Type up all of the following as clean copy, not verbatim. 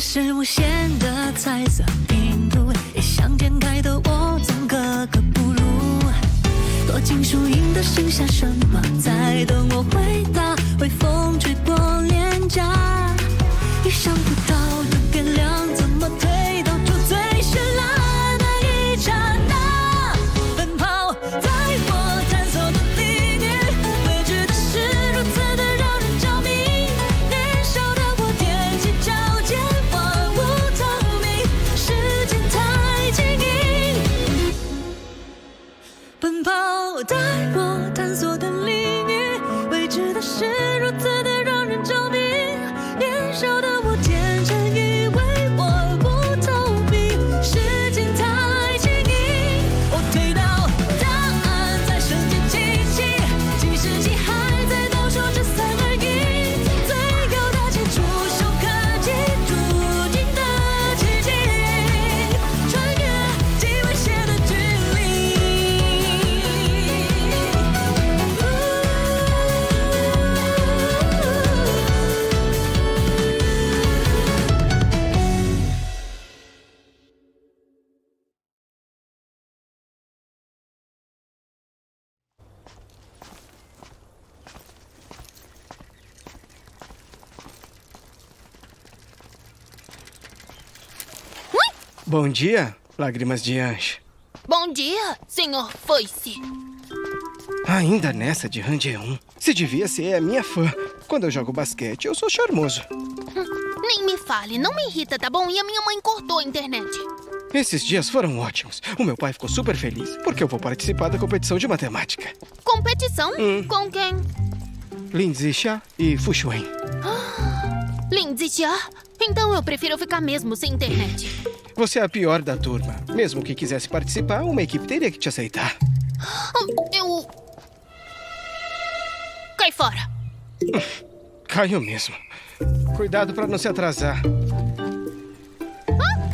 是无限的彩色拼图，也想剪开的我总格格不入。躲进树荫的剩下什么？在等我回答。微风吹过脸颊，意想不到的变量，怎么推到酒醉绚烂那一刹那？奔跑在我探索的领域，未知的事如此的让人着迷。年少的我踮起脚尖，万物透明，时间太轻易。奔跑在我探索的领域，未知的事如此的让人着迷。年少的我天真以为万物透明，时间太轻易。我推到答案在瞬间清晰，计时器还在倒数着3、2、1，最高大气触手可及，注定的奇迹，穿越极危险的距离。Bom dia, lágrimas de anjo. Bom dia, senhor Foice. Ainda nessa de Rangeon. Se devia ser a minha fã. Quando eu jogo basquete, eu sou charmoso. Nem me fale, não me irrita, tá bom? E a minha mãe cortou a internet. Esses dias foram ótimos. O meu pai ficou super feliz, porque eu vou participar da competição de matemática. Competição? Com quem? Lindsay Xia e Fu Xuan. Lindsay Xia? Então eu prefiro ficar mesmo sem internet. Você é a pior da turma. Mesmo que quisesse participar, uma equipe teria que te aceitar. Eu... Cai fora. Caiu mesmo. Cuidado pra não se atrasar.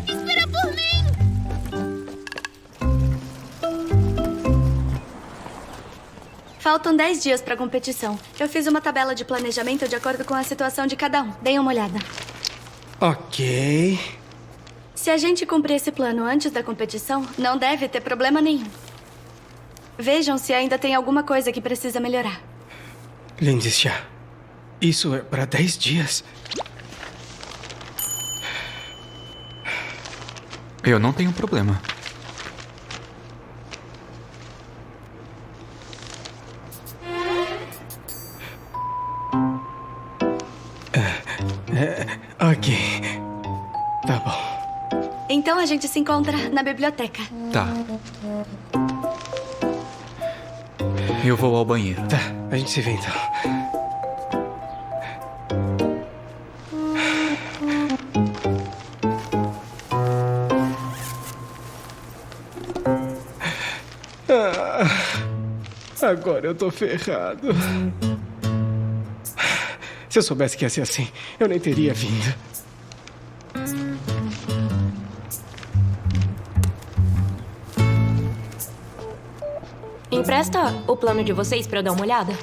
Espera por mim! Faltam 10 dias para a competição. Eu fiz uma tabela de planejamento de acordo com a situação de cada um. Deem uma olhada. Ok. Se a gente cumprir esse plano antes da competição, não deve ter problema nenhum. Vejam se ainda tem alguma coisa que precisa melhorar. Lindsay Xia, isso é pra 10 dias? Eu não tenho problema. Ok. Tá bom. Então a gente se encontra na biblioteca. Tá. Eu vou ao banheiro. Tá, a gente se vê então. Agora eu tô ferrado. Se eu soubesse que ia ser assim, eu nem teria vindo. Empresta o plano de vocês pra eu dar uma olhada?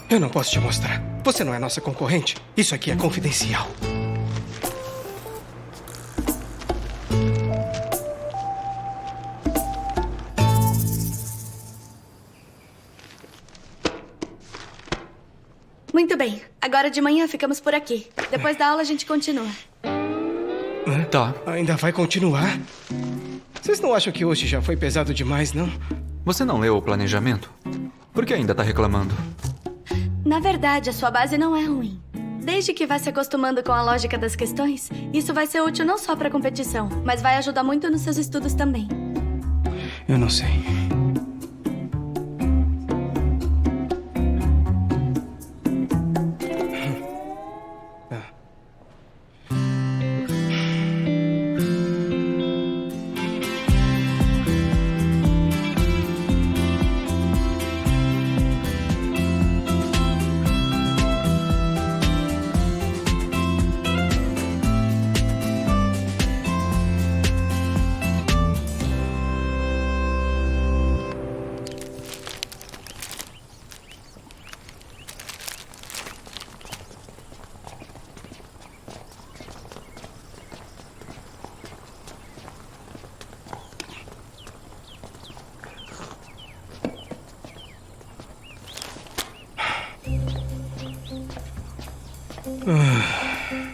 Eu não posso te mostrar. Você não é nossa concorrente. Isso aqui é confidencial. Muito bem. Agora de manhã ficamos por aqui. Depois da aula a gente continua. Tá. Ainda vai continuar? Vocês não acham que hoje já foi pesado demais, não? Você não leu o planejamento? Por que ainda tá reclamando? Na verdade, a sua base não é ruim. Desde que vá se acostumando com a lógica das questões, isso vai ser útil não só para a competição, mas vai ajudar muito nos seus estudos também. Eu não sei.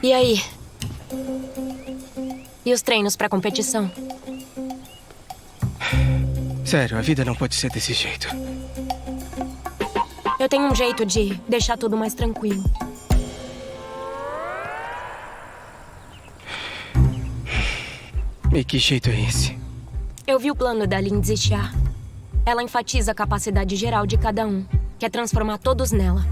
E aí? E os treinos pra competição? Sério, a vida não pode ser desse jeito. Eu tenho um jeito de deixar tudo mais tranquilo. E que jeito é esse? Eu vi o plano da Lindsay Chia. Ela enfatiza a capacidade geral de cada um, quer transformar todos nela.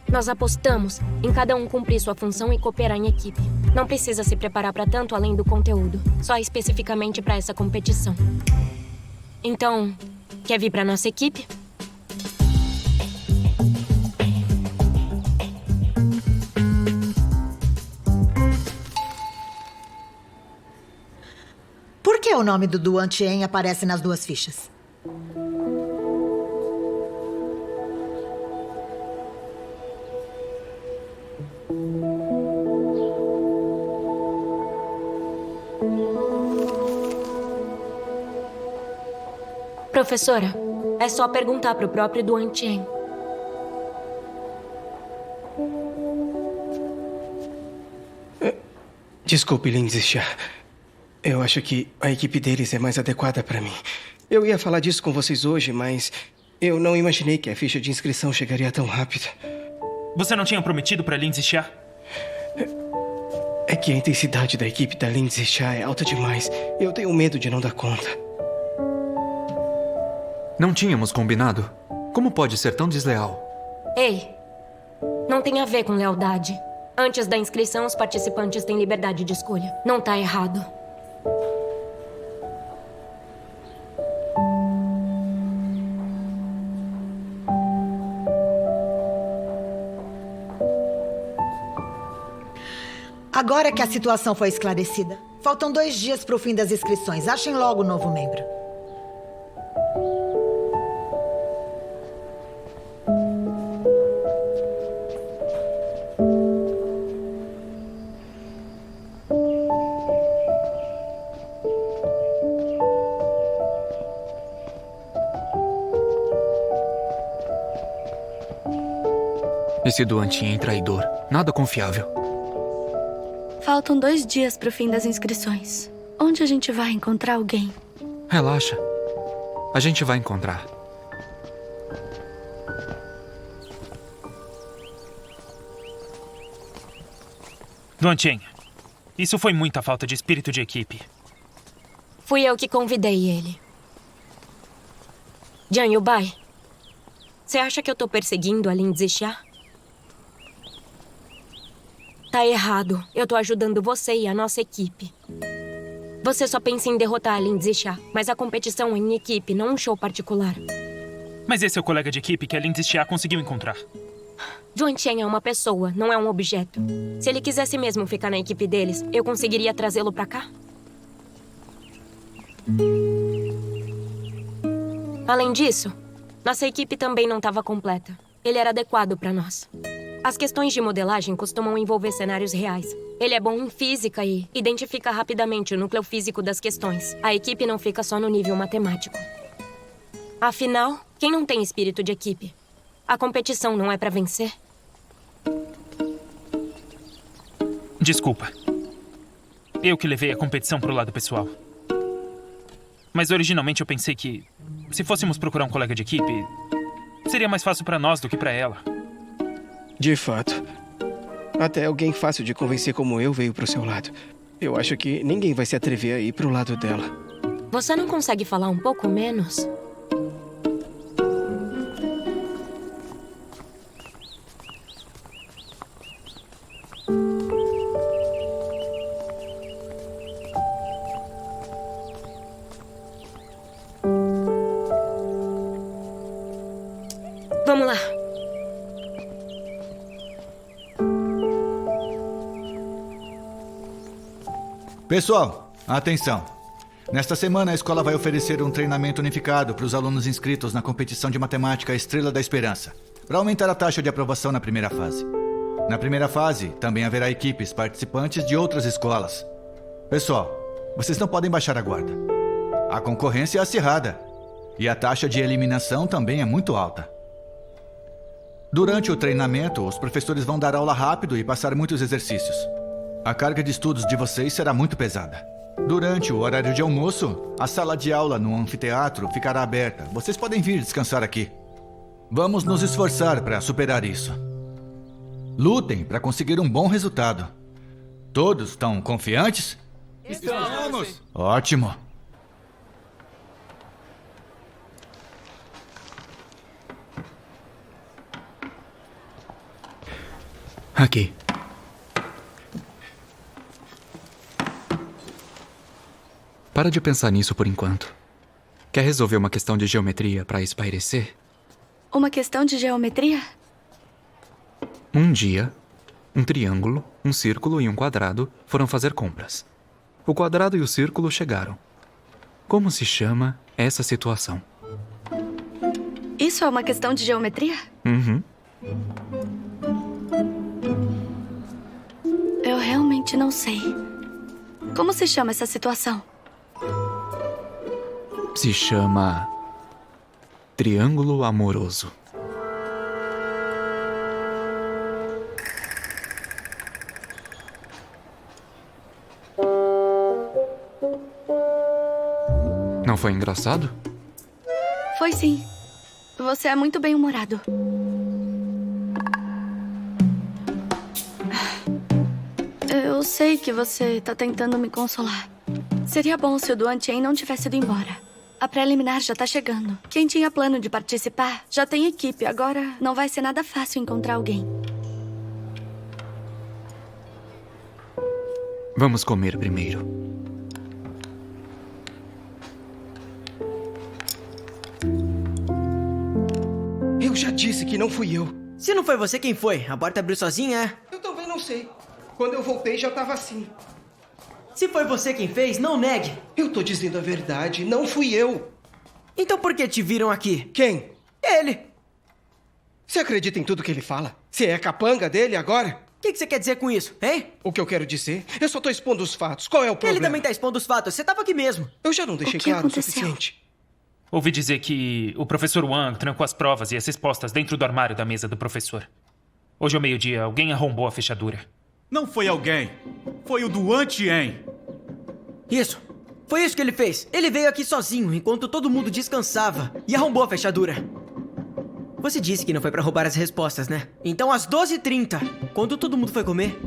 Nós apostamos em cada um cumprir sua função e cooperar em equipe. Não precisa se preparar para tanto além do conteúdo, só especificamente para essa competição. Então, quer vir para nossa equipe? Por que o nome do Duan Chen aparece nas duas fichas? Professora, é só perguntar pro próprio Duan Chen. Desculpe, Lindsay Chia. Eu acho que a equipe deles é mais adequada para mim. Eu ia falar disso com vocês hoje, mas eu não imaginei que a ficha de inscrição chegaria tão rápido. Você não tinha prometido para Lindsay Chia? É que a intensidade da equipe da Lindsay Chia é alta demais. Eu tenho medo de não dar conta. Não tínhamos combinado? Como pode ser tão desleal? Ei, não tem a ver com lealdade. Antes da inscrição, os participantes têm liberdade de escolha. Não tá errado. Agora que a situação foi esclarecida, faltam 2 dias para o fim das inscrições. Achem logo o novo membro. Esse Duan Chen é traidor. Nada confiável. Faltam 2 dias pro fim das inscrições. Onde a gente vai encontrar alguém? Relaxa. A gente vai encontrar. Duan Chen, isso foi muita falta de espírito de equipe. Fui eu que convidei ele. Jian Yubai, você acha que eu tô perseguindo a Lindsay Chia? Tá errado. Eu tô ajudando você e a nossa equipe. Você só pensa em derrotar a Lindsay Chia, mas a competição é em equipe, não um show particular. Mas esse é o colega de equipe que a Lindsay Chia conseguiu encontrar. Duan Chen é uma pessoa, não é um objeto. Se ele quisesse mesmo ficar na equipe deles, eu conseguiria trazê-lo pra cá? Além disso, nossa equipe também não estava completa. Ele era adequado pra nós. As questões de modelagem costumam envolver cenários reais. Ele é bom em física e identifica rapidamente o núcleo físico das questões. A equipe não fica só no nível matemático. Afinal, quem não tem espírito de equipe? A competição não é pra vencer? Desculpa. Eu que levei a competição pro lado pessoal. Mas originalmente eu pensei que, se fôssemos procurar um colega de equipe, seria mais fácil pra nós do que pra ela. De fato. Até alguém fácil de convencer como eu veio pro seu lado. Eu acho que ninguém vai se atrever a ir pro lado dela. Você não consegue falar um pouco menos? Vamos lá. Pessoal, atenção. Nesta semana, a escola vai oferecer um treinamento unificado para os alunos inscritos na competição de matemática Estrela da Esperança, para aumentar a taxa de aprovação na primeira fase. Na primeira fase, também haverá equipes participantes de outras escolas. Pessoal, vocês não podem baixar a guarda. A concorrência é acirrada e a taxa de eliminação também é muito alta. Durante o treinamento, os professores vão dar aula rápido e passar muitos exercícios. A carga de estudos de vocês será muito pesada. Durante o horário de almoço, a sala de aula no anfiteatro ficará aberta. Vocês podem vir descansar aqui. Vamos nos esforçar para superar isso. Lutem para conseguir um bom resultado. Todos estão confiantes? Estamos! Ótimo! Aqui. Para de pensar nisso por enquanto. Quer resolver uma questão de geometria para espairecer? Uma questão de geometria? Um dia, um triângulo, um círculo e um quadrado foram fazer compras. O quadrado e o círculo chegaram. Como se chama essa situação? Isso é uma questão de geometria? Uhum. Eu realmente não sei. Como se chama essa situação? Se chama triângulo amoroso. Não foi engraçado? Foi sim. Você é muito bem-humorado. Eu sei que você tá tentando me consolar. Seria bom se o Duan Chen não tivesse ido embora. A preliminar já tá chegando. Quem tinha plano de participar já tem equipe. Agora não vai ser nada fácil encontrar alguém. Vamos comer primeiro. Eu já disse que não fui eu. Se não foi você, quem foi? A porta abriu sozinha, é? Eu também não sei. Quando eu voltei já tava assim. Se foi você quem fez, não negue. Eu tô dizendo a verdade, não fui eu. Então por que te viram aqui? Quem? Ele. Você acredita em tudo que ele fala? Você é capanga dele agora? O que você quer dizer com isso, hein? O que eu quero dizer? Eu só tô expondo os fatos. Qual é o problema? Ele também tá expondo os fatos. Você tava aqui mesmo. Eu já não deixei O que claro o aconteceu? suficiente. Ouvi dizer que o professor Wang trancou as provas e as respostas dentro do armário da mesa do professor. Hoje ao meio-dia, alguém arrombou a fechadura. Não foi alguém. Foi o Duan Chen. Isso. Foi isso que ele fez. Ele veio aqui sozinho, enquanto todo mundo descansava, e arrombou a fechadura. Você disse que não foi pra roubar as respostas, né? Então às 12h30, quando todo mundo foi comer,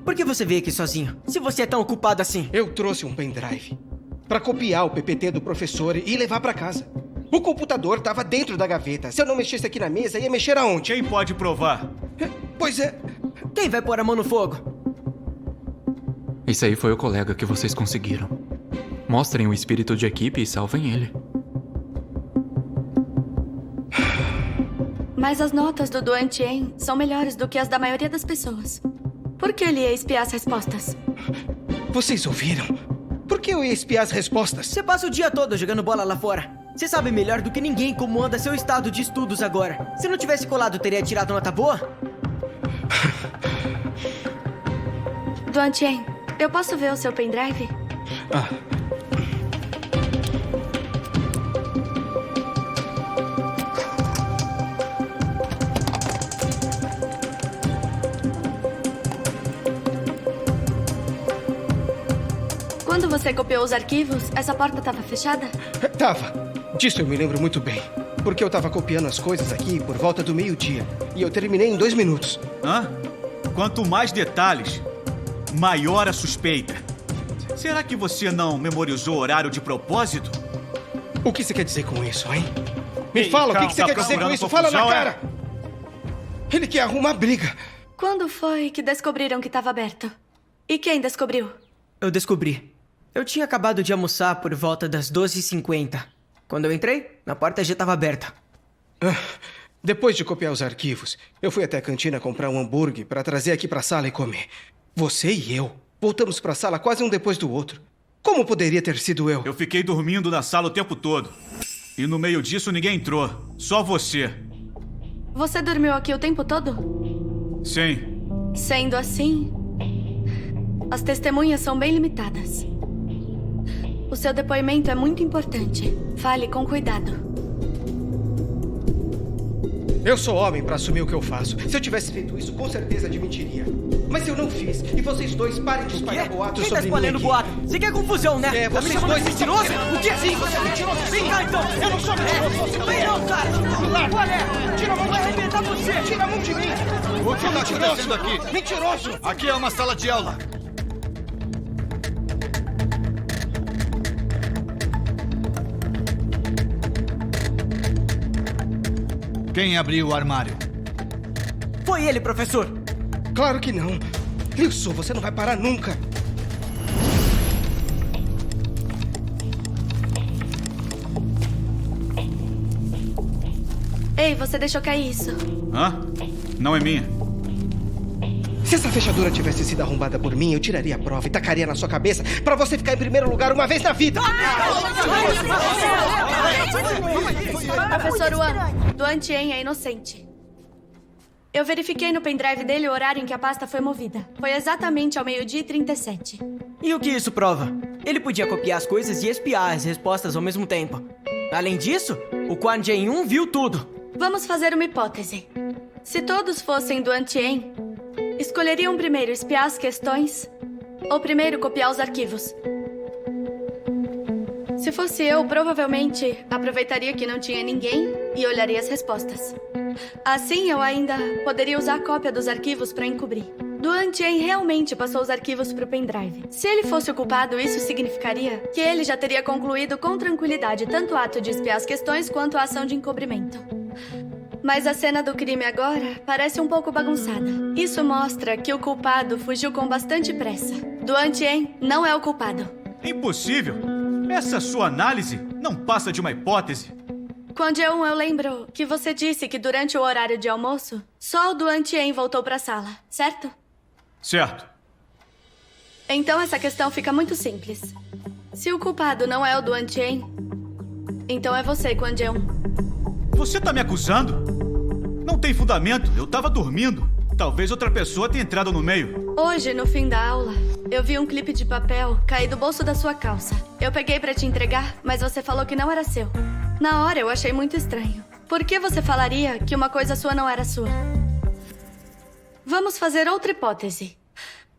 por que você veio aqui sozinho? Se você é tão ocupado assim. Eu trouxe um pendrive pra copiar o PPT do professor e levar pra casa. O computador tava dentro da gaveta. Se eu não mexesse aqui na mesa, ia mexer aonde? Quem pode provar? Pois é. Quem vai pôr a mão no fogo? Isso aí foi o colega que vocês conseguiram. Mostrem o espírito de equipe e salvem ele. Mas as notas do Duan Chen são melhores do que as da maioria das pessoas. Por que ele ia espiar as respostas? Vocês ouviram? Por que eu ia espiar as respostas? Você passa o dia todo jogando bola lá fora. Você sabe melhor do que ninguém como anda seu estado de estudos agora. Se não tivesse colado, teria tirado nota boa? Duan Chen, eu posso ver o seu pendrive? Quando você copiou os arquivos, essa porta estava fechada? Tava. Disso eu me lembro muito bem. Porque eu tava copiando as coisas aqui por volta do meio-dia. E eu terminei em 2 minutos. Hã? Quanto mais detalhes, maior a suspeita. Será que você não memorizou o horário de propósito? O que você quer dizer com isso, hein? Me Ei, fala, o calma, que você tá quer dizer com procurando isso? Fala na confusão, cara! Ele quer arrumar briga. Quando foi que descobriram que estava aberto? E quem descobriu? Eu descobri. Eu tinha acabado de almoçar por volta das 12h50. Quando eu entrei, a porta já estava aberta. Depois de copiar os arquivos, eu fui até a cantina comprar um hambúrguer para trazer aqui pra sala e comer. Você e eu voltamos pra sala quase um depois do outro. Como poderia ter sido eu? Eu fiquei dormindo na sala o tempo todo. E no meio disso ninguém entrou. Só você. Você dormiu aqui o tempo todo? Sim. Sendo assim, as testemunhas são bem limitadas. O seu depoimento é muito importante. Fale com cuidado. Eu sou homem pra assumir o que eu faço. Se eu tivesse feito isso, com certeza admitiria. Mas eu não fiz. E vocês dois parem de espalhar boatos Quem tá sobre mim espalhando aqui. boato? Você quer confusão, né? É, Tá me vocês chamando dois de mentiroso? O quê? Sim, você é mentiroso. Vem cá, então. Eu não sou mentiroso. Vem não, cara. Qual é? Tira a mão de mim. Vai arrebentar você. Tira a mão de mim. O que está acontecendo aqui? Mentiroso. Aqui é uma sala de aula. Quem abriu o armário? Foi ele, professor. Claro que não. Isso, você não vai parar nunca. Ei, você deixou cair isso. Hã? Não é minha. Se essa fechadura tivesse sido arrombada por mim, eu tiraria a prova e tacaria na sua cabeça pra você ficar em primeiro lugar uma vez na vida. Professor Wan, Duan Tien é inocente. Eu verifiquei no pendrive dele o horário em que a pasta foi movida. Foi exatamente ao 12h37. E o que isso prova? Ele podia copiar as coisas e espiar as respostas ao mesmo tempo. Além disso, o Quan Jian-1 viu tudo. Vamos fazer uma hipótese. Se todos fossem Duan Tien, escolheriam primeiro espiar as questões ou primeiro copiar os arquivos? Se fosse eu, provavelmente aproveitaria que não tinha ninguém e olharia as respostas. Assim, eu ainda poderia usar a cópia dos arquivos para encobrir. Duan Tien realmente passou os arquivos para o pendrive. Se ele fosse o culpado, isso significaria que ele já teria concluído com tranquilidade tanto o ato de espiar as questões quanto a ação de encobrimento. Mas a cena do crime agora parece um pouco bagunçada. Isso mostra que o culpado fugiu com bastante pressa. Duan Tien não é o culpado. Impossível! Essa sua análise não passa de uma hipótese. Quan Jian-1, eu lembro que você disse que durante o horário de almoço, só o Duan Tien voltou para a sala, certo? Certo. Então essa questão fica muito simples. Se o culpado não é o Duan Tien, então é você, Quan Jian-1. Você tá me acusando? Não tem fundamento. Eu tava dormindo. Talvez outra pessoa tenha entrado no meio. Hoje, no fim da aula, eu vi um clipe de papel cair do bolso da sua calça. Eu peguei pra te entregar, mas você falou que não era seu. Na hora, eu achei muito estranho. Por que você falaria que uma coisa sua não era sua? Vamos fazer outra hipótese.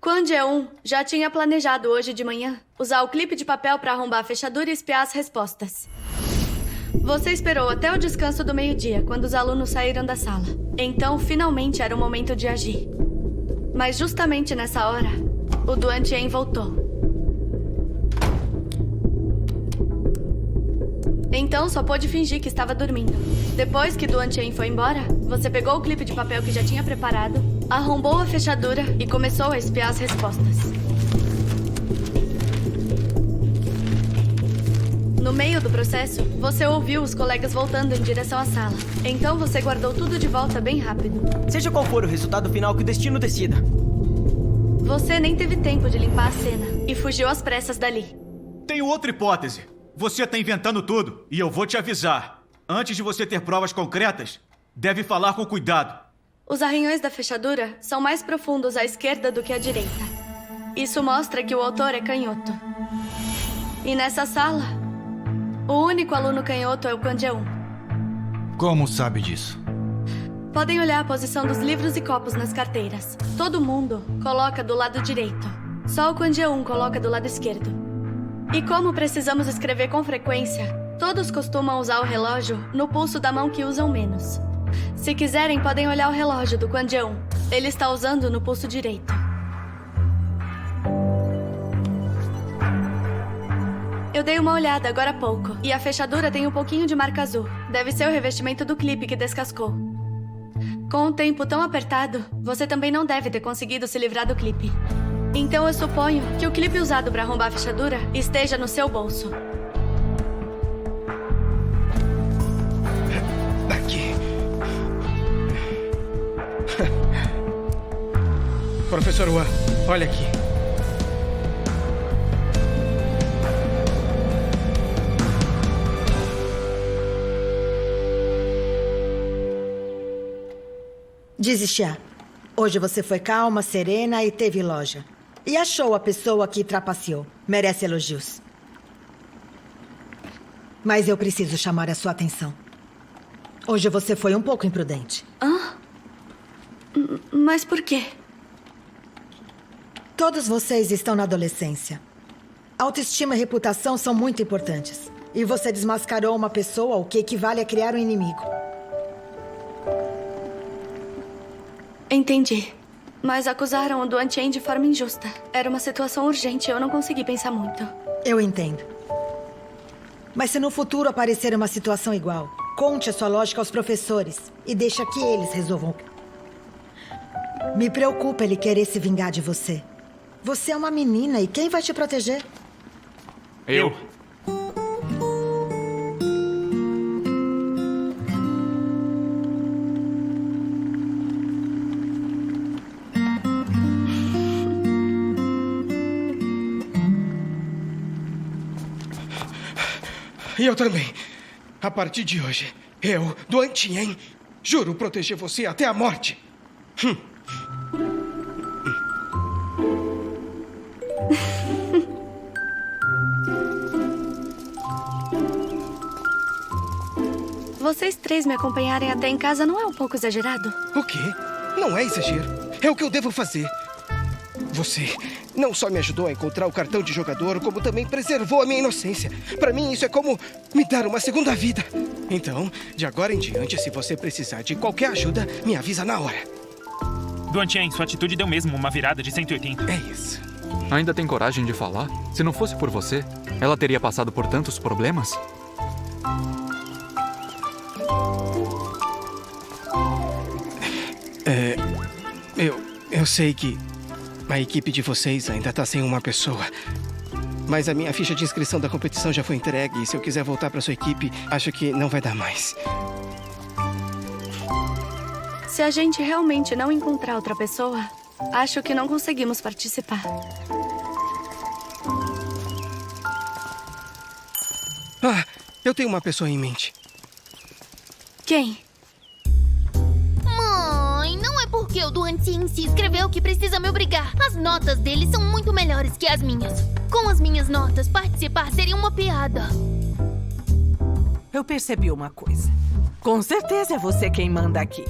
Quan Jian-1 já tinha planejado hoje de manhã usar o clipe de papel pra arrombar a fechadura e espiar as respostas. Você esperou até o descanso do meio-dia, quando os alunos saíram da sala. Então, finalmente era o momento de agir. Mas justamente nessa hora, o Duan Tien voltou. Então, só pôde fingir que estava dormindo. Depois que Duan Tien foi embora, você pegou o clipe de papel que já tinha preparado, arrombou a fechadura e começou a espiar as respostas. No meio do processo, você ouviu os colegas voltando em direção à sala. Então você guardou tudo de volta bem rápido. Seja qual for o resultado final, que o destino decida. Você nem teve tempo de limpar a cena e fugiu às pressas dali. Tenho outra hipótese. Você tá inventando tudo e eu vou te avisar. Antes de você ter provas concretas, deve falar com cuidado. Os arranhões da fechadura são mais profundos à esquerda do que à direita. Isso mostra que o autor é canhoto. E nessa sala, o único aluno canhoto é o Quan Jian-1. Como sabe disso? Podem olhar a posição dos livros e copos nas carteiras. Todo mundo coloca do lado direito. Só o Quan Jian-1 coloca do lado esquerdo. E como precisamos escrever com frequência, todos costumam usar o relógio no pulso da mão que usam menos. Se quiserem, podem olhar o relógio do Quan Jian-1. Ele está usando no pulso direito. Eu dei uma olhada agora há pouco, e a fechadura tem um pouquinho de marca azul. Deve ser o revestimento do clipe que descascou. Com um tempo tão apertado, você também não deve ter conseguido se livrar do clipe. Então eu suponho que o clipe usado para arrombar a fechadura esteja no seu bolso. Aqui. Professor Wan, olha aqui. Desistir. Hoje você foi calma, serena e teve loja. E achou a pessoa que trapaceou. Merece elogios. Mas eu preciso chamar a sua atenção. Hoje você foi um pouco imprudente. Mas por quê? Todos vocês estão na adolescência. Autoestima e reputação são muito importantes. E você desmascarou uma pessoa, o que equivale a criar um inimigo. Entendi. Mas acusaram o Duan Chen de forma injusta. Era uma situação urgente e eu não consegui pensar muito. Eu entendo. Mas se no futuro aparecer uma situação igual, conte a sua lógica aos professores e deixa que eles resolvam. Me preocupa ele querer se vingar de você. Você é uma menina e quem vai te proteger? Eu. E eu também. A partir de hoje, eu, Duan Chen, juro proteger você até a morte. Vocês três me acompanharem até em casa não é um pouco exagerado? O quê? Não é exagero. É o que eu devo fazer. Você não só me ajudou a encontrar o cartão de jogador, como também preservou a minha inocência. Para mim, isso é como me dar uma segunda vida. Então, de agora em diante, se você precisar de qualquer ajuda, me avisa na hora. Duan Chen, sua atitude deu mesmo uma virada de 180. É isso. Ainda tem coragem de falar? Se não fosse por você, ela teria passado por tantos problemas? Eu sei que a equipe de vocês ainda tá sem uma pessoa. Mas a minha ficha de inscrição da competição já foi entregue e se eu quiser voltar para sua equipe, acho que não vai dar mais. Se a gente realmente não encontrar outra pessoa, acho que não conseguimos participar. Eu tenho uma pessoa em mente. Quem? Mãe, não é porque o Duan Chen se inscreveu que precisa me obrigar. As notas dele são muito melhores que as minhas. Com as minhas notas, participar seria uma piada. Eu percebi uma coisa. Com certeza é você quem manda aqui.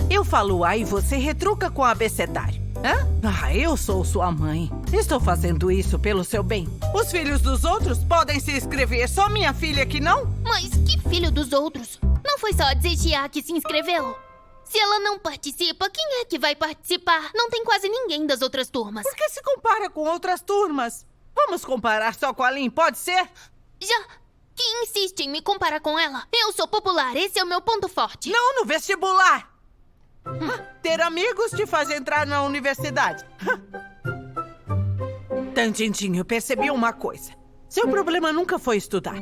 Eu falo A e você retruca com o abecedário. Hã? Eu sou sua mãe. Estou fazendo isso pelo seu bem. Os filhos dos outros podem se inscrever, só minha filha que não? Mas que filho dos outros? Não foi só a Zexia que se inscreveu? Se ela não participa, quem é que vai participar? Não tem quase ninguém das outras turmas. Por que se compara com outras turmas? Vamos comparar só com a Lin, pode ser? Já que insiste em me comparar com ela. Eu sou popular, esse é o meu ponto forte. Não no vestibular. Ter amigos te faz entrar na universidade. Tantintinho, eu percebi uma coisa. Seu problema nunca foi estudar.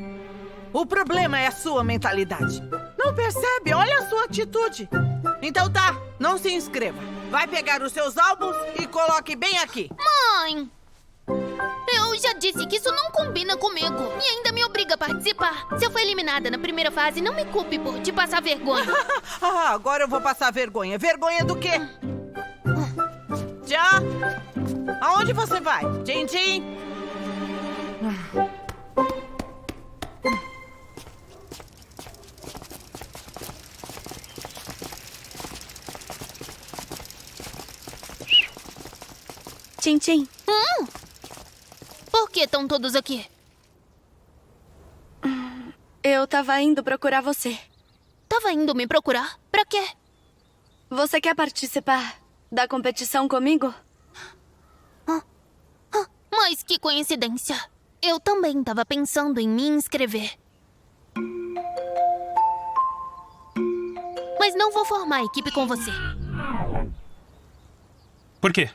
O problema é a sua mentalidade. Não percebe? Olha a sua atitude. Então tá, não se inscreva. Vai pegar os seus álbuns e coloque bem aqui. Mãe! Eu já disse que isso não combina comigo. E ainda me obriga a participar. Se eu for eliminada na primeira fase, não me culpe por te passar vergonha. Agora eu vou passar vergonha. Vergonha do quê? Já? Aonde você vai? Tintin? Tintin. Por que estão todos aqui? Eu tava indo procurar você. Tava indo me procurar? Pra quê? Você quer participar da competição comigo? Mas que coincidência. Eu também tava pensando em me inscrever. Mas não vou formar equipe com você. Por quê?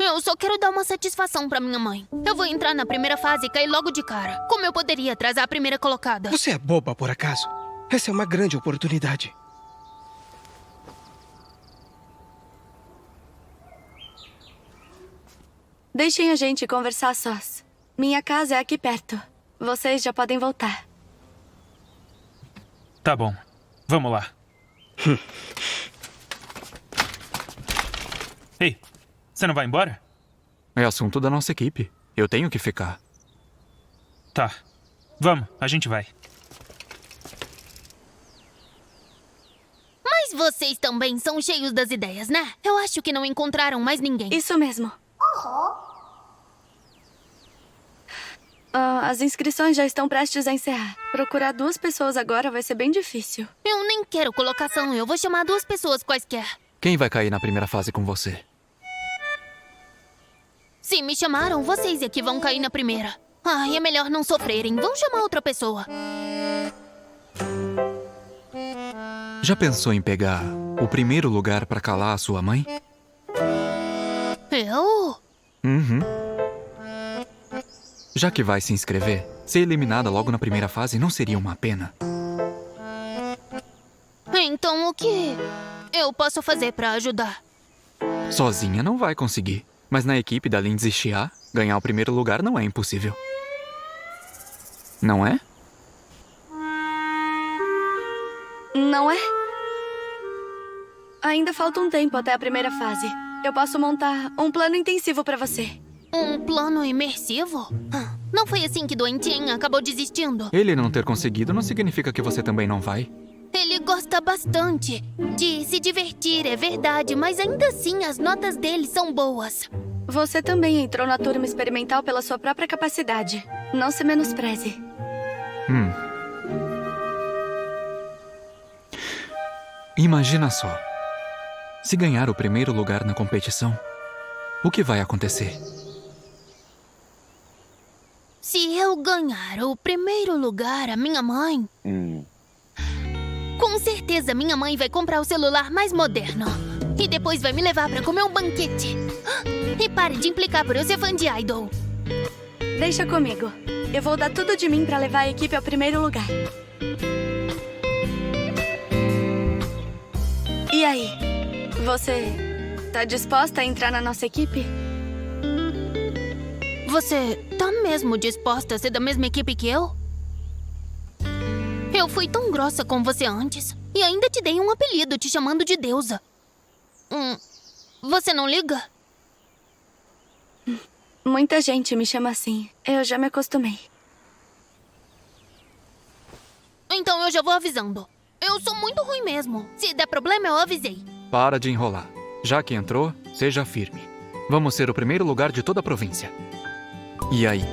Eu só quero dar uma satisfação pra minha mãe. Eu vou entrar na primeira fase e cair logo de cara. Como eu poderia atrasar a primeira colocada? Você é boba, por acaso? Essa é uma grande oportunidade. Deixem a gente conversar a sós. Minha casa é aqui perto. Vocês já podem voltar. Tá bom. Vamos lá. Ei, você não vai embora? É assunto da nossa equipe. Eu tenho que ficar. Tá. Vamos, a gente vai. Mas vocês também são cheios das ideias, né? Eu acho que não encontraram mais ninguém. Isso mesmo. As inscrições já estão prestes a encerrar. Procurar 2 pessoas agora vai ser bem difícil. Eu nem quero colocação, eu vou chamar 2 pessoas quaisquer. Quem vai cair na primeira fase com você? Se me chamaram, vocês é que vão cair na primeira. Ai, é melhor não sofrerem. Vão chamar outra pessoa. Já pensou em pegar o primeiro lugar pra calar a sua mãe? Eu? Uhum. Já que vai se inscrever, ser eliminada logo na primeira fase não seria uma pena? Então o que eu posso fazer pra ajudar? Sozinha não vai conseguir. Mas na equipe da Lindsay Xia, ganhar o primeiro lugar não é impossível. Não é? Não é? Ainda falta um tempo até a primeira fase. Eu posso montar um plano intensivo pra você. Um plano imersivo? Não foi assim que Doentinha acabou desistindo. Ele não ter conseguido não significa que você também não vai. Ele gosta bastante de se divertir, é verdade, mas ainda assim as notas dele são boas. Você também entrou na turma experimental pela sua própria capacidade. Não se menospreze. Imagina só. Se ganhar o primeiro lugar na competição, o que vai acontecer? Se eu ganhar o primeiro lugar, a minha mãe... Com certeza minha mãe vai comprar o celular mais moderno. E depois vai me levar pra comer um banquete. E pare de implicar por eu ser fã de idol. Deixa comigo. Eu vou dar tudo de mim pra levar a equipe ao primeiro lugar. E aí? Você tá disposta a entrar na nossa equipe? Você tá mesmo disposta a ser da mesma equipe que eu? Eu fui tão grossa com você antes. E ainda te dei um apelido te chamando de deusa. Você não liga? Muita gente me chama assim. Eu já me acostumei. Então eu já vou avisando. Eu sou muito ruim mesmo. Se der problema, eu avisei. Para de enrolar. Já que entrou, seja firme. Vamos ser o primeiro lugar de toda a província. E aí?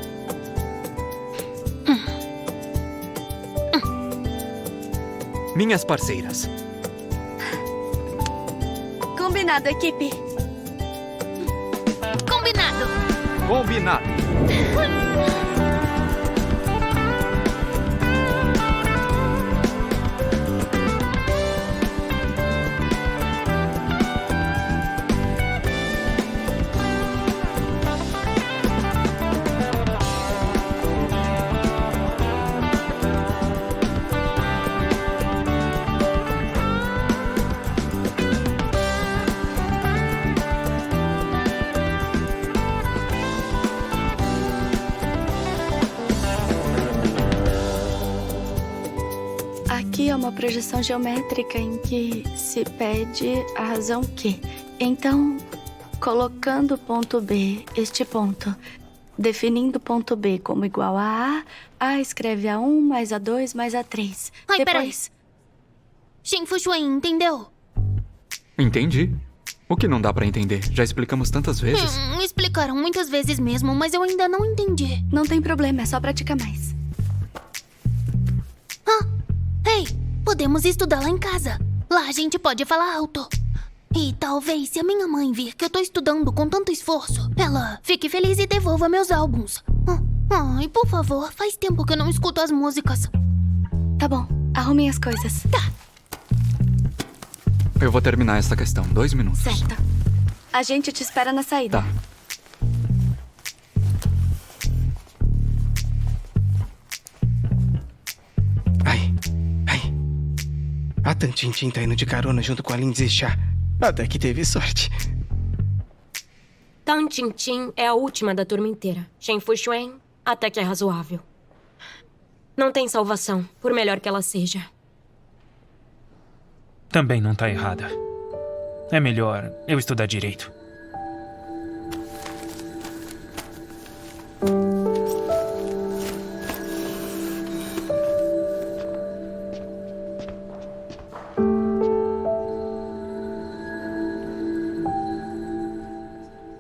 Minhas parceiras. Combinado, equipe. Combinado. Combinado. Aqui é uma projeção geométrica em que se pede a razão Q. Então, colocando o ponto B, este ponto, definindo o ponto B como igual a A escreve A1 mais A2 mais A3. Ai, Depois... Shen Fushui, entendeu? Entendi. O que não dá pra entender? Já explicamos tantas vezes. Explicaram muitas vezes mesmo, mas eu ainda não entendi. Não tem problema, é só praticar mais. Ei, podemos estudar lá em casa. Lá a gente pode falar alto. E talvez, se a minha mãe vir que eu tô estudando com tanto esforço, ela fique feliz e devolva meus álbuns. Ai, por favor, faz tempo que eu não escuto as músicas. Tá bom, arrumem as coisas. Tá. Eu vou terminar essa questão. 2 minutos. Certo. A gente te espera na saída. Tá. Ai. A Tan Tintin tá indo de carona junto com a Lindsay Xia. Até que teve sorte. Tan Tintin é a última da turma inteira. Shen Fushui até que é razoável. Não tem salvação, por melhor que ela seja. Também não tá errada. É melhor eu estudar direito.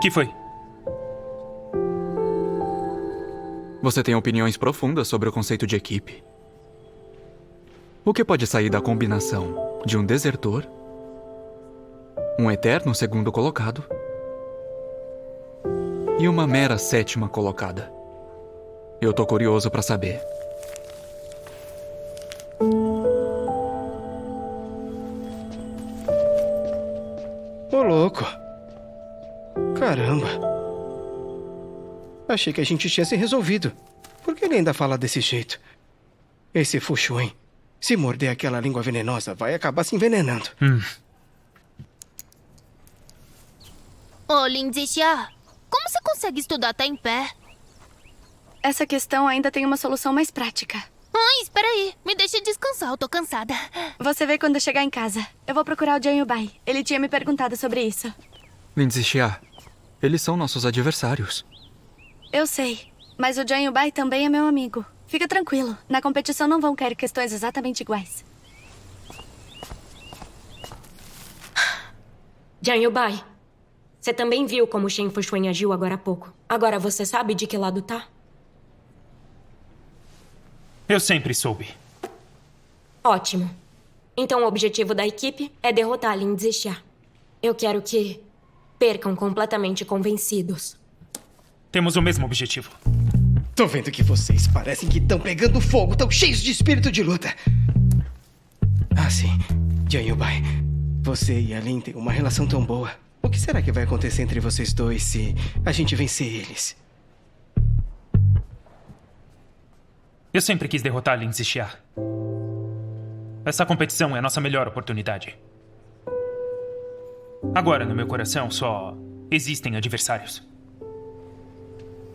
que foi? Você tem opiniões profundas sobre o conceito de equipe. O que pode sair da combinação de um desertor, um eterno segundo colocado e uma mera sétima colocada? Eu tô curioso pra saber. Ô, louco. Caramba. Achei que a gente tinha se resolvido. Por que ele ainda fala desse jeito? Esse Fu Xuan, se morder aquela língua venenosa, vai acabar se envenenando. Ô, Lindsay Xia, como você consegue estudar até em pé? Essa questão ainda tem uma solução mais prática. Ai, espera aí. Me deixa descansar, eu tô cansada. Você vê quando eu chegar em casa. Eu vou procurar o Jian Yubai. Ele tinha me perguntado sobre isso. Lindsay Xia, eles são nossos adversários. Eu sei, mas o Jian Yubai também é meu amigo. Fica tranquilo, na competição não vão cair questões exatamente iguais. Jian Yubai, você também viu como Shen Fu Xuan agiu agora há pouco. Agora você sabe de que lado tá? Eu sempre soube. Ótimo. Então o objetivo da equipe é derrotar a Lindsay Xia. Eu quero que percam completamente convencidos. Temos o mesmo objetivo. Tô vendo que vocês parecem que estão pegando fogo, tão cheios de espírito de luta. Ah, sim. Jian Yubai, você e a Lin têm uma relação tão boa. O que será que vai acontecer entre vocês dois se a gente vencer eles? Eu sempre quis derrotar a Lindsay Xia. Essa competição é a nossa melhor oportunidade. Agora, no meu coração, só existem adversários.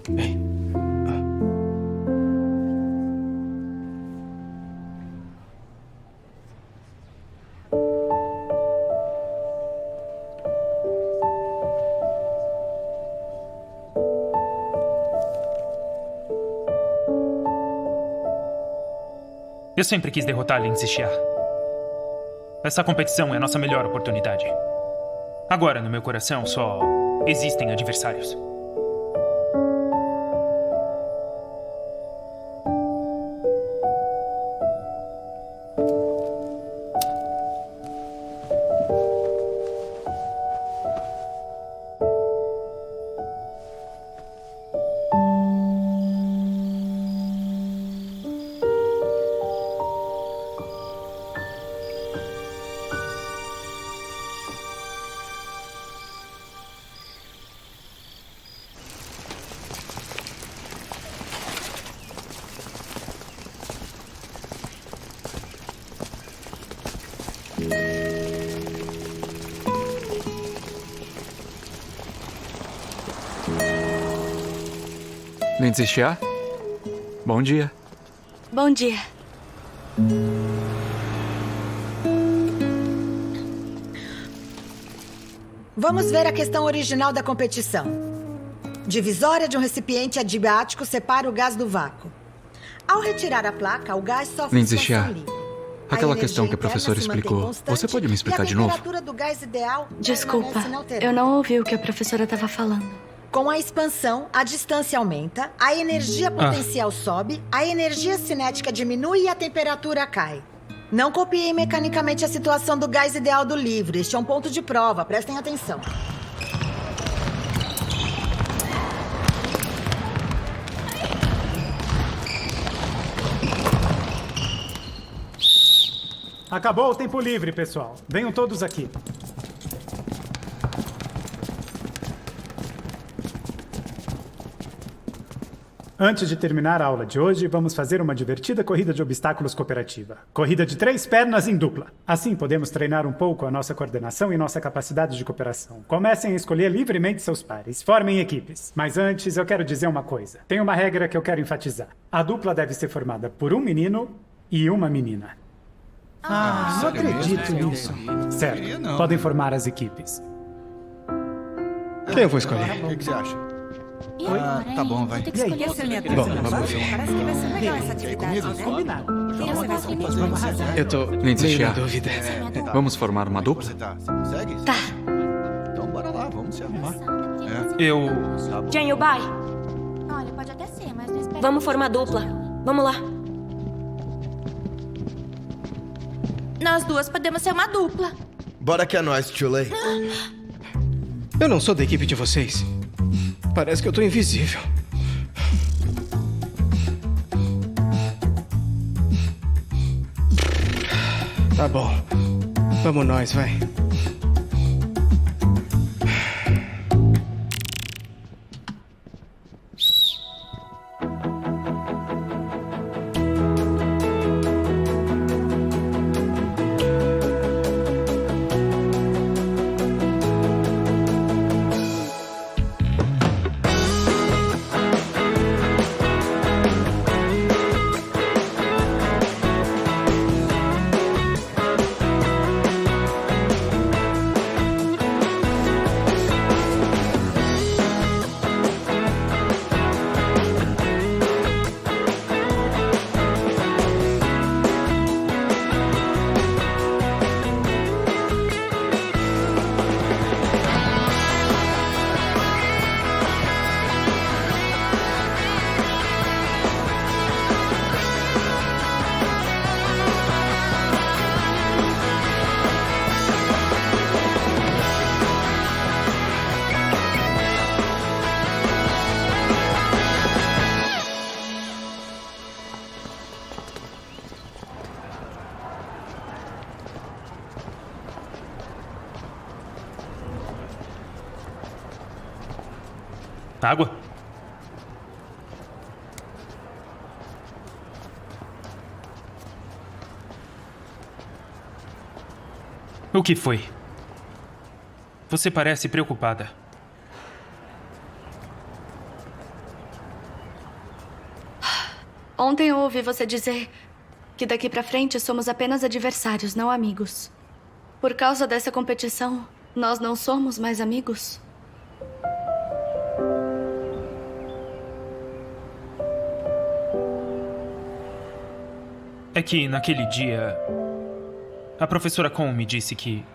Ei. Eu sempre quis derrotar a Lindsay Xia. Essa competição é a nossa melhor oportunidade. Agora, no meu coração, só existem adversários. Lindsay Xia, bom dia. Bom dia. Vamos ver a questão original da competição. Divisória de um recipiente adiabático separa o gás do vácuo. Ao retirar a placa, o gás sofre Lindsay expansão Xia, livre. aquela questão que a professora explicou, você pode me explicar de novo? A temperatura do gás ideal Desculpa, permanece inalterada. eu não ouvi o que a professora estava falando. Com a expansão, a distância aumenta, a energia potencial sobe, a energia cinética diminui e a temperatura cai. Não copiem mecanicamente a situação do gás ideal do livro. Este é um ponto de prova, prestem atenção. Acabou o tempo livre, pessoal. Venham todos aqui. Antes de terminar a aula de hoje, vamos fazer uma divertida corrida de obstáculos cooperativa. Corrida de 3 pernas em dupla. Assim, podemos treinar um pouco a nossa coordenação e nossa capacidade de cooperação. Comecem a escolher livremente seus pares. Formem equipes. Mas antes, eu quero dizer uma coisa. Tem uma regra que eu quero enfatizar. A dupla deve ser formada por um menino e uma menina. Não acredito nisso. Certo. Podem formar as equipes. Quem eu vou escolher? O que você acha? Tá bom, vai. E aí, Essa é a minha Bom, vamos ver. Parece que vai ser legal essa atividade, né? Combinado. Eu tô Lindsay meio Xia, na dúvida. vamos formar uma dupla? Você tá? Você consegue? Tá. Então bora lá, vamos se arrumar. Eu... Jen Yubai, Olha, pode até ser, mas não espera. vamos formar dupla. Vamos lá. Nós duas podemos ser uma dupla. Bora que é nóis, Chulei. Eu não sou da equipe de vocês. Parece que eu tô invisível. Tá bom. Vamos nós, vai. Água? O que foi? Você parece preocupada. Ontem eu ouvi você dizer que daqui pra frente somos apenas adversários, não amigos. Por causa dessa competição, nós não somos mais amigos? É que naquele dia, a professora Kon me disse que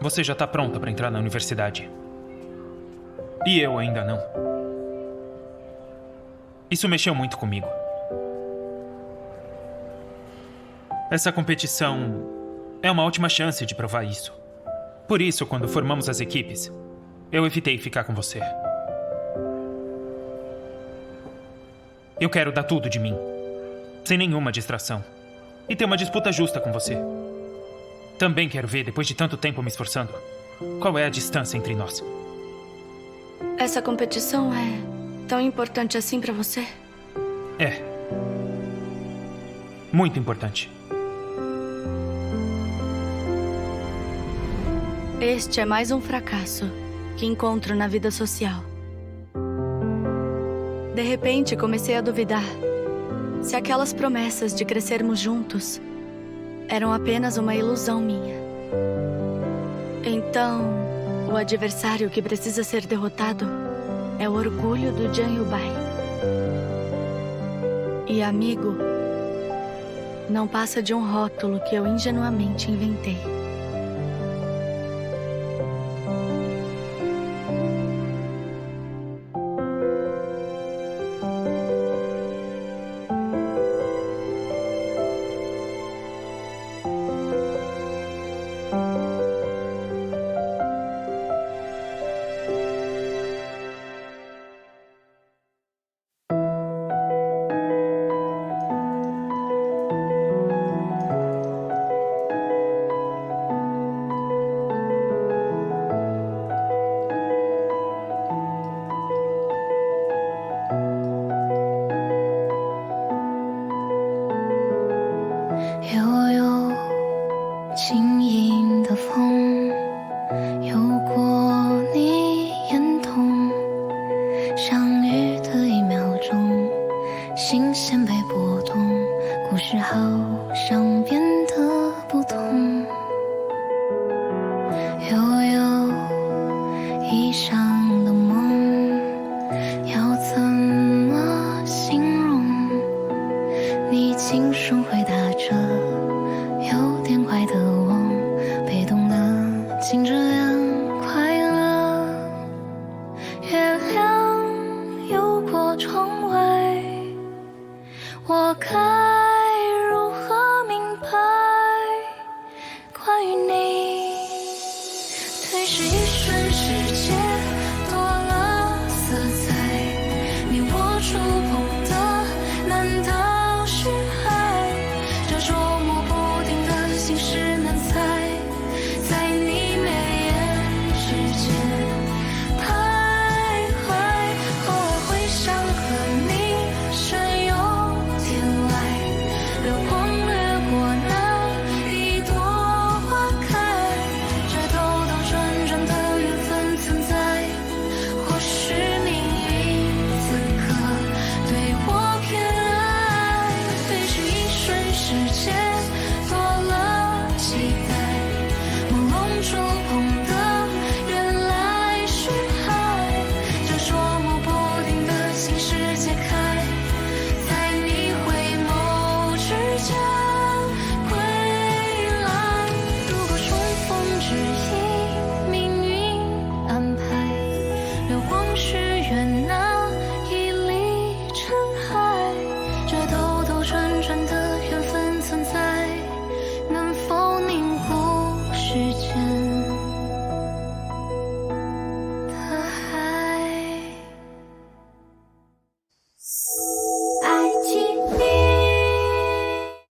você já tá pronta pra entrar na universidade. E eu ainda não. Isso mexeu muito comigo. Essa competição é uma ótima chance de provar isso. Por isso, quando formamos as equipes, eu evitei ficar com você. Eu quero dar tudo de mim, sem nenhuma distração. E ter uma disputa justa com você. Também quero ver, depois de tanto tempo me esforçando, qual é a distância entre nós. Essa competição é tão importante assim pra você? É. Muito importante. Este é mais um fracasso que encontro na vida social. De repente, comecei a duvidar se aquelas promessas de crescermos juntos eram apenas uma ilusão minha. Então, o adversário que precisa ser derrotado é o orgulho do Jen Yubai. E amigo não passa de um rótulo que eu ingenuamente inventei. 水是一